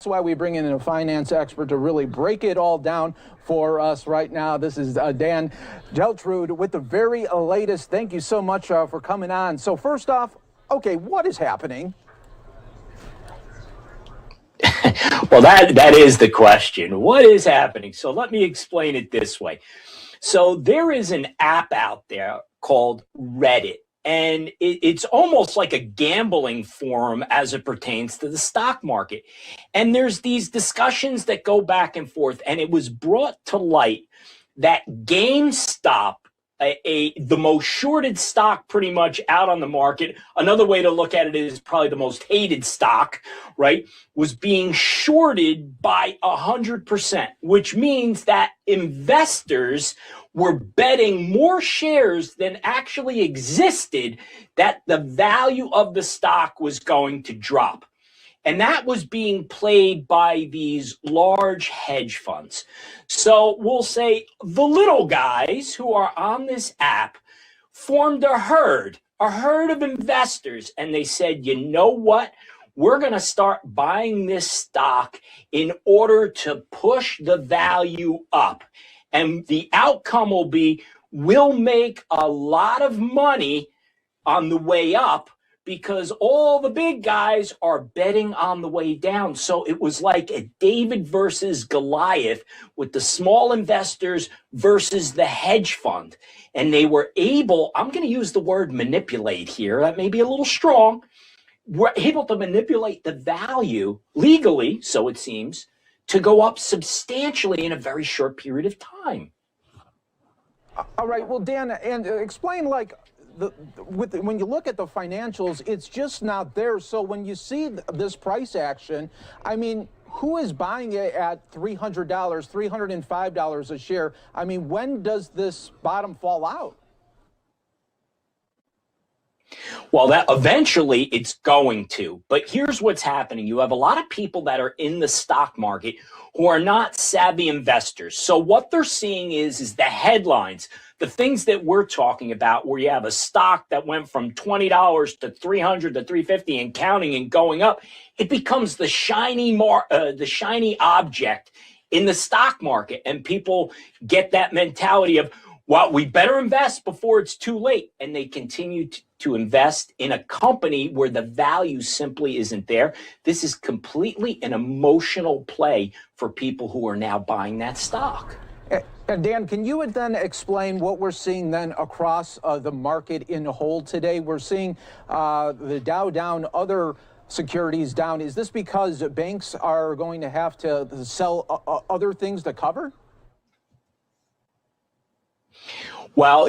That's why we bring in a finance expert to really break it all down for us right now. This is Dan Geltrude with the very latest. Thank you so much for coming on. So first off, okay, what is happening? Well, that is the question. What is happening? So let me explain it this way. So there is an app out there called Reddit, and it's almost like a gambling forum as it pertains to the stock market. And there's these discussions that go back and forth, and it was brought to light that GameStop, the most shorted stock pretty much out on the market. Another way to look at it is probably the most hated stock, right? Was being shorted by 100%, which means that investors were betting more shares than actually existed that the value of the stock was going to drop. And that was being played by these large hedge funds. So we'll say the little guys who are on this app formed a herd of investors. And they said, you know what? We're going to start buying this stock in order to push the value up. And the outcome will be we'll make a lot of money on the way up, because all the big guys are betting on the way down. So it was like a David versus Goliath with the small investors versus the hedge fund. And they were able, I'm going to use the word manipulate here, that may be a little strong, were able to manipulate the value legally, so it seems, to go up substantially in a very short period of time. All right, well, Dan, and explain when you look at the financials, it's just not there. So when you see this price action, I mean, who is buying it at $300, $305 a share? I mean, when does this bottom fall out? Well, that eventually it's going to. But here's what's happening. You have a lot of people that are in the stock market who are not savvy investors. So what they're seeing is the headlines, the things that we're talking about, where you have a stock that went from $20 to $300 to $350 and counting and going up. It becomes the shiny object in the stock market. And people get that mentality of, well, we better invest before it's too late. And they continue to invest in a company where the value simply isn't there. This is completely an emotional play for people who are now buying that stock. And Dan, can you then explain what we're seeing then across the market in whole today? We're seeing the Dow down, other securities down. Is this because banks are going to have to sell other things to cover? Well,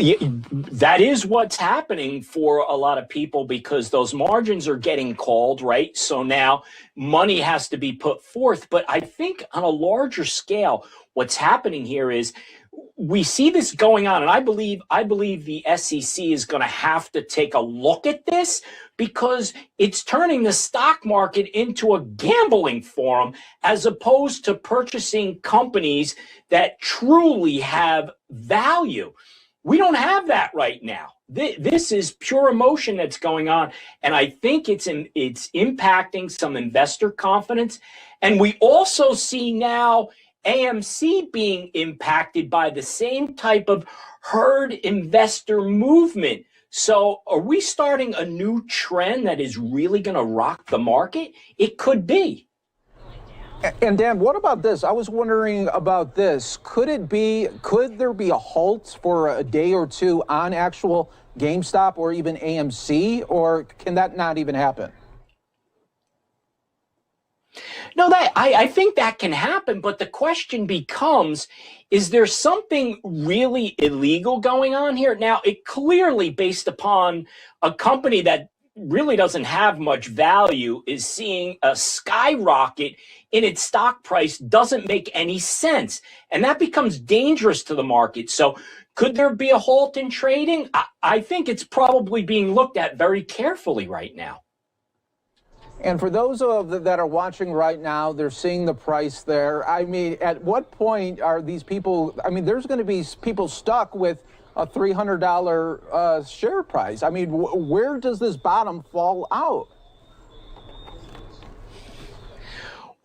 that is what's happening for a lot of people, because those margins are getting called, right? So now money has to be put forth. But I think on a larger scale, what's happening here is we see this going on. And I believe the SEC is going to have to take a look at this, because it's turning the stock market into a gambling forum as opposed to purchasing companies that truly have value. We don't have that right now. This is pure emotion that's going on, and I think it's impacting some investor confidence. And we also see now AMC being impacted by the same type of herd investor movement. So are we starting a new trend that is really going to rock the market? It could be. And Dan, what about this? I was wondering about this. Could there be a halt for a day or two on actual GameStop or even AMC, or can that not even happen? No, I think that can happen, but the question becomes, is there something really illegal going on here? Now, it clearly, based upon a company that really doesn't have much value, is seeing a skyrocket in its stock price, doesn't make any sense. And that becomes dangerous to the market. So could there be a halt in trading? I think it's probably being looked at very carefully right now. And for those that are watching right now, they're seeing the price there. I mean, at what point are these people, I mean, there's going to be people stuck with a $300 share price. I mean, where does this bottom fall out?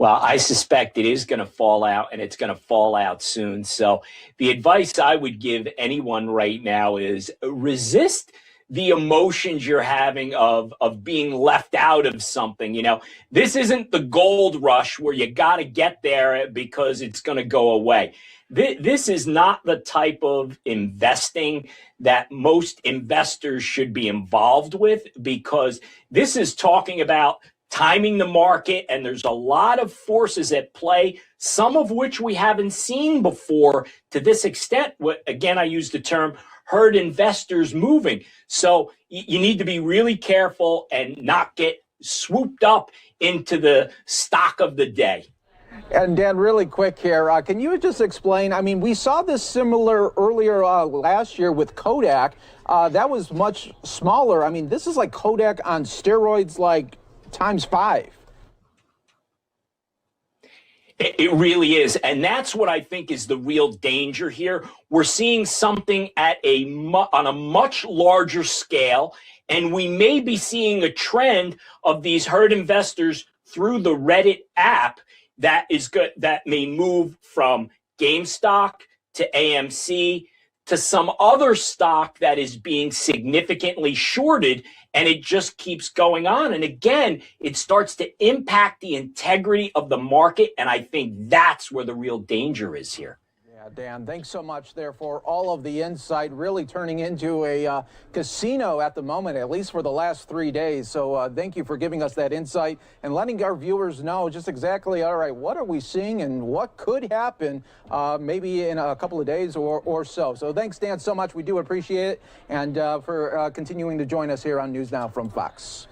Well, I suspect it is going to fall out, and it's going to fall out soon. So the advice I would give anyone right now is resist the emotions you're having of being left out of something. This isn't the gold rush where you got to get there because it's going to go away. This is not the type of investing that most investors should be involved with, because this is talking about timing the market, and there's a lot of forces at play, some of which we haven't seen before to this extent. Again, I use the term herd investors moving. So you need to be really careful and not get swooped up into the stock of the day. And Dan, really quick here, can you just explain? I mean, we saw this similar earlier last year with Kodak. That was much smaller. I mean, this is like Kodak on steroids, like times 5. It really is. And that's what I think is the real danger here. We're seeing something on a much larger scale, and we may be seeing a trend of these herd investors through the Reddit app that may move from GameStop to AMC to some other stock that is being significantly shorted, and it just keeps going on. And again, it starts to impact the integrity of the market, and I think that's where the real danger is here. Yeah, Dan, thanks so much there for all of the insight, really turning into a casino at the moment, at least for the last 3 days. So thank you for giving us that insight and letting our viewers know just exactly, all right, what are we seeing and what could happen maybe in a couple of days or so. So thanks, Dan, so much. We do appreciate it, and for continuing to join us here on News Now from Fox.